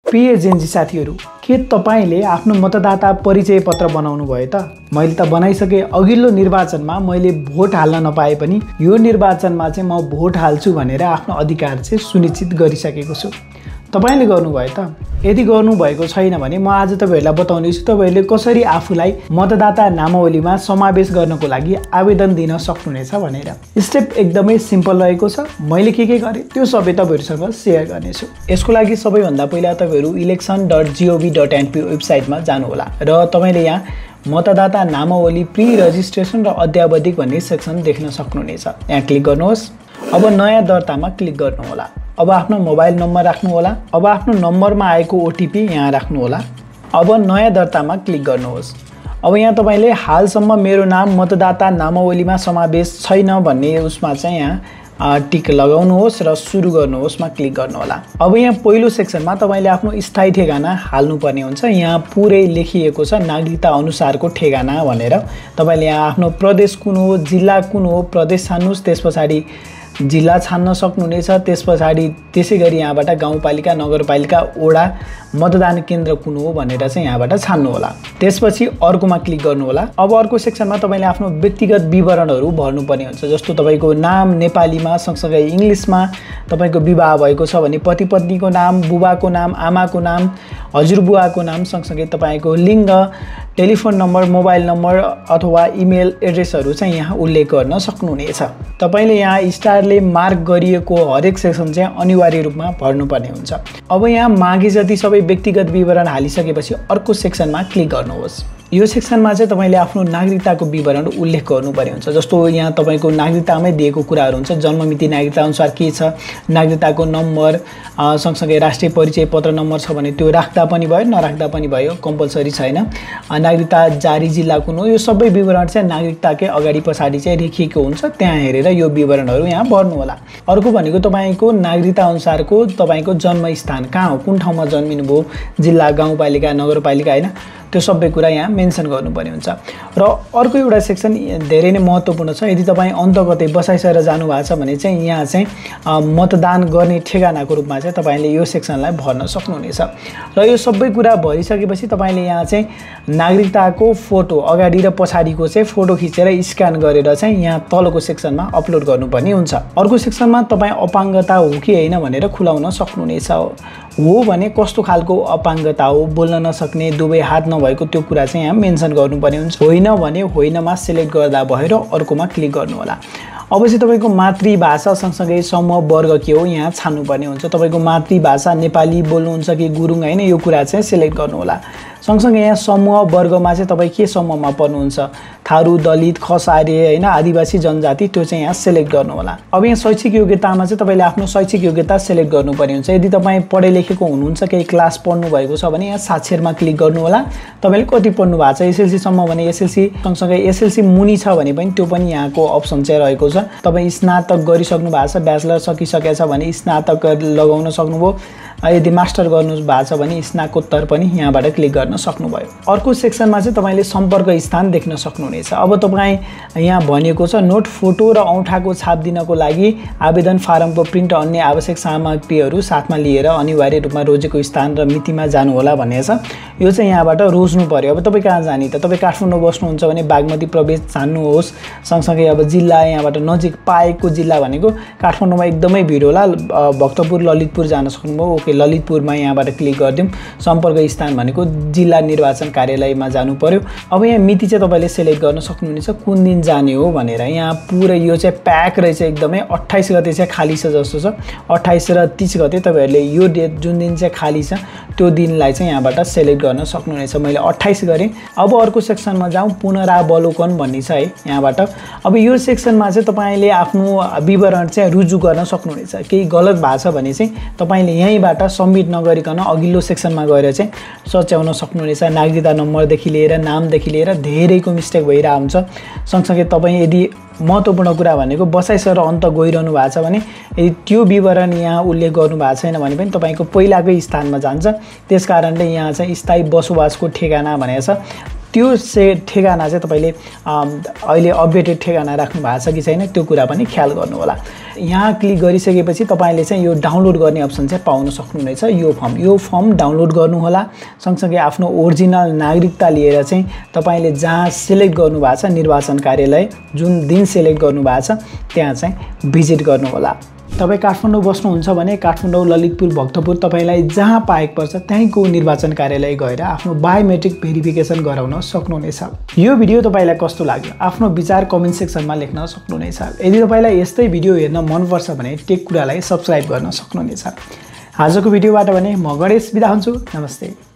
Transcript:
प्रिय जेन्जी साथीहरू, के तपाईले आफ्नो मतदाता परिचय पत्र बनाउनु भयो त? मैले त बनाइसके। अघिल्लो निर्वाचनमा मैले भोट हाल्न नपाए पनि यो निर्वाचनमा चाहिँ म भोट हाल्छु भनेर आफ्नो अधिकार चाहिँ सुनिश्चित गरिसकेको छु। तपाईले गर्नुभयो त? यदि गर्नुभएको छैन भने म आज तपाईहरुलाई बताउने छु तपाईहरुले कसरी आफूलाई मतदाता नामावलीमा समावेश गर्नको लागि आवेदन दिन सक्नुहुनेछ भनेर। स्टेप एकदमै सिम्पल रहेको छ। मैले के गरेँ त्यो सबै तपाईहरुसँग शेयर गर्नेछु। यसको लागि सबैभन्दा पहिला तपाईहरु election.gov.np वेबसाइटमा जानु होला र तपाईले यहाँ मतदाता नामावली प्री रजिस्ट्रेसन र अद्यावधिक भन्ने सेक्सन देख्न सक्नुहुनेछ। यहाँ क्लिक गर्नुहोस्। अब नयाँ दर्तामा क्लिक गर्नु होला। अब आफ्नो मोबाइल नम्बर राख्नु होला। अब आफ्नो नम्बरमा आएको ओटीपी यहाँ राख्नु होला। अब नयाँ दर्तामा क्लिक गर्नुहोस्। अब यहाँ तपाईले हालसम्म मेरो नाम मतदाता नामावलीमा समावेश छैन भन्ने उसमा चाहिँ यहाँ टिक लगाउनुहोस् र सुरु गर्नुहोस् मा क्लिक गर्नु होला। अब यहाँ पहिलो सेक्सनमा तपाईले आफ्नो स्थायी ठेगाना हाल्नुपर्ने हुन्छ। यहाँ पुरै लेखिएको छ नागरिकता अनुसारको ठेगाना भनेर। तपाईले यहाँ आफ्नो प्रदेश कुन हो, जिल्ला कुन हो, प्रदेश छान्नुस्। त्यसपछि जिल्ला छान्न सक्नुहुनेछ। त्यसपछि त्यसैगरी यहाँबाट गाउँपालिका, नगरपालिका, वडा, मतदान केन्द्र कुन हो भनेर चाहिँ यहाँबाट छान्नु होला। त्यसपछि अर्कोमा क्लिक गर्नु होला। अब अर्को सेक्सनमा तपाईले आफ्नो व्यक्तिगत विवरणहरू भर्नुपर्ने हुन्छ। जस्तो तपाईको नाम नेपालीमा सँगसँगै इंग्लिशमा, तपाईको विवाह भएको छ भने पति पत्नीको नाम, बुबाको नाम, आमाको नाम, हजुरबुवाको नाम, सँगसँगै तपाईको लिङ्ग, टेलिफोन नम्बर, मोबाइल नम्बर अथवा इमेल एड्रेसहरू चाहिँ यहाँ उल्लेख गर्न सक्नुहुनेछ। तपाईले यहाँ स्टारले मार्क गरिएको हरेक सेक्सन चाहिँ अनिवार्य रूपमा भर्नुपर्ने हुन्छ। अब यहाँ मागे जति सबै व्यक्तिगत विवरण हालिसकेपछि अर्को सेक्सनमा क्लिक गर्नुहोस्। यो सेक्सनमा चाहिँ तपाईले आफ्नो नागरिकताको विवरण उल्लेख गर्नुपर्ने हुन्छ। जस्तो यहाँ तपाईको नागरिकतामै दिएको कुराहरू हुन्छ। जन्ममिति नागरिकता अनुसार के छ, नागरिकताको नम्बर, सँगसँगै राष्ट्रिय परिचय पत्र नम्बर छ भने त्यो राख्दा पनि भयो, नराख्दा पनि भयो, कम्पलसरी छैन। नागरिकता जारी जिल्ला कुन हो, यो सबै विवरण चाहिँ नागरिकताकै अगाडि पछाडि चाहिँ लेखिएको हुन्छ। त्यहाँ हेरेर यो विवरणहरू यहाँ भर्नु होला। अर्को भनेको तपाईको नागरिकता अनुसारको तपाईको जन्मस्थान कहाँ हो, कुन ठाउँमा जन्मिनु भयो, जिल्ला, गाउँपालिका, नगरपालिका हैन, त्यो सबै कुरा यहाँ मेन्सन गर्नुपर्ने हुन्छ। र अर्को एउटा सेक्सन धेरै नै महत्त्वपूर्ण छ। यदि तपाईँ अन्त कतै बसाइसकेर जानु भएको छ भने चाहिँ यहाँ चाहिँ मतदान गर्ने ठेगानाको रूपमा चाहिँ तपाईले यो सेक्सनलाई भर्न सक्नुहुनेछ। र यो सबै कुरा भरिसकेपछि तपाईले यहाँ चाहिँ नागरिकताको फोटो अगाडि र पछाडिको चाहिँ फोटो खिचेर स्क्यान गरेर चाहिँ यहाँ तलको सेक्सनमा अपलोड गर्नुपर्ने हुन्छ। अर्को सेक्सनमा तपाईँ अपाङ्गता हो कि हैन भनेर खुलाउन सक्नुहुनेछ। हो भने कस्तो खालको अपाङ्गता हो, बोल्न नसक्ने, दुवै हात नभएको, त्यो कुरा चाहिँ यहाँ मेन्सन गर्नुपर्ने हुन्छ। होइन भने होइनमा सिलेक्ट गर्दा भयो र अर्कोमा क्लिक गर्नु होला। अब चाहिँ तपाईको मातृभाषा सँगसँगै समूह वर्ग के हो यहाँ छान्नुपर्ने हुन्छ। तपाईको मातृभाषा नेपाली बोल्नुहुन्छ कि गुरुङ हैन, यो कुरा चाहिँ सिलेक्ट गर्नु होला। सँगसँगै यहाँ समूह वर्गमा चाहिँ तपाईँ के समूहमा पर्नुहुन्छ, थारू, दलित, खसारे हैन, आदिवासी जनजाति, त्यो चाहिँ यहाँ सिलेक्ट गर्नु होला। अब यहाँ शैक्षिक योग्यतामा चाहिँ तपाईले आफ्नो शैक्षिक योग्यता सिलेक्ट गर्नुपर्ने हुन्छ। यदि तपाईँ पढे लेखेको हुनुहुन्छ, केही क्लास पढ्नु भएको छ भने यहाँ साक्षरमा क्लिक गर्नु होला। तपाईले कति पढ्नु भएको छ, एसएलसी सम्म भने एसएलसी, सँगसँगै एसएलसी मुनि छ भने पनि त्यो पनि यहाँको अप्सन चाहिँ रहेको छ। तपाईँ स्नातक गरिसक्नु भएको छ, ब्याचलर सकिसकेको छ भने स्नातक लगाउन सक्नुभयो। यदि मास्टर गर्नु भएको छ भने स्नातकोत्तर पनि यहाँबाट क्लिक गर्न सक्नुभयो। अर्को सेक्सनमा चाहिँ तपाईले सम्पर्क स्थान देख्न सक्नुहुनेछ। अब तपाईँ यहाँ भनेको छ नोट फोटो र औँठाको छाप दिनको लागि आवेदन फारमको प्रिन्ट अन्य आवश्यक सामग्रीहरू साथमा लिएर अनिवार्य रूपमा रोजेको स्थान र मितिमा जानु होला भनेको छ। यो चाहिँ यहाँबाट रोज्नु पर्यो। अब तपाईँ कहाँ जाने त? तपाईँ काठमाडौँ बस्नुहुन्छ भने बागमती प्रवेश छान्नुहोस्। सँगसँगै अब जिल्ला यहाँबाट नजिक पाएको जिल्ला भनेको काठमाडौँमा एकदमै भिड होला, भक्तपुर, ललितपुर जान सक्नुभयो। ओके, ललितपुरमा यहाँबाट क्लिक गरिदिउँ। सम्पर्क स्थान भनेको जिल्ला निर्वाचन कार्यालयमा जानु पर्यो। अब यहाँ मिति चाहिँ तपाईले सेलेक्ट गर्न सक्नुहुनेछ कुन दिन जाने हो भनेर। यहाँ पुरै यो चाहिँ प्याक रहेछ एकदमै। 28 गते चाहिँ खाली छ जस्तो छ। 28 र 30 गते तपाईहरुले यो डेट जुन दिन चाहिँ खाली छ त्यो दिनलाई चाहिँ यहाँबाट सेलेक्ट गर्न सक्नुहुनेछ। मैले 28 गरेँ। अब अर्को सेक्सनमा जाउँ, पुनरावलोकन भन्ने छ है यहाँबाट। अब यो सेक्सनमा चाहिँ तपाईले आफ्नो विवरण चाहिँ रुजु गर्न सक्नुहुनेछ। केही गलत भएको छ भने चाहिँ तपाईले यहीँबाट सबमिट नगरिकन अघिल्लो सेक्सनमा गएर चाहिँ सच्याउन सक्नुहुनेछ। नागरिकता नम्बरदेखि लिएर नामदेखि लिएर धेरैको मिस्टेक भइरहेको हुन्छ। सँगसँगै तपाईँ यदि महत्त्वपूर्ण कुरा भनेको बसाइसकेर अन्त गइरहनु भएको छ भने यदि त्यो विवरण यहाँ उल्लेख गर्नु भएको छैन भने पनि तपाईँको पहिलाकै स्थानमा जान्छ। त्यसकारणले यहाँ चाहिँ स्थायी बसोबासको ठेगाना भनेको छ त्यो ठेगाना चाहिँ तपाईँले अहिले अपडेटेड ठेगाना राख्नु भएको छ कि छैन त्यो कुरा पनि ख्याल गर्नु होला। यहाँ क्लिक गरिसकेपछि तपाईँले चाहिँ यो डाउनलोड गर्ने अप्सन चाहिँ पाउन सक्नुहुनेछ। यो फर्म डाउनलोड गर्नुहोला। सँगसँगै आफ्नो ओरिजिनल नागरिकता लिएर चाहिँ तपाईँले जहाँ सिलेक्ट गर्नुभएको छ निर्वाचन कार्यालय जुन दिन सिलेक्ट गर्नुभएको छ त्यहाँ चाहिँ भिजिट गर्नुहोला। तपाईँ काठमाडौँ बस्नुहुन्छ भने काठमाडौँ, ललितपुर, भक्तपुर तपाईँलाई जहाँ पाएको पर्छ त्यहीँको निर्वाचन कार्यालय गएर आफ्नो बायोमेट्रिक भेरिफिकेसन गराउन सक्नुहुनेछ। यो भिडियो तपाईँलाई कस्तो लाग्यो आफ्नो विचार कमेन्ट सेक्सनमा लेख्न सक्नुहुनेछ। यदि तपाईँलाई यस्तै भिडियो हेर्न मनपर्छ भने टेक कुरालाई सब्सक्राइब गर्न सक्नुहुनेछ। आजको भिडियोबाट भने म गणेश बिदा हुन्छु। नमस्ते।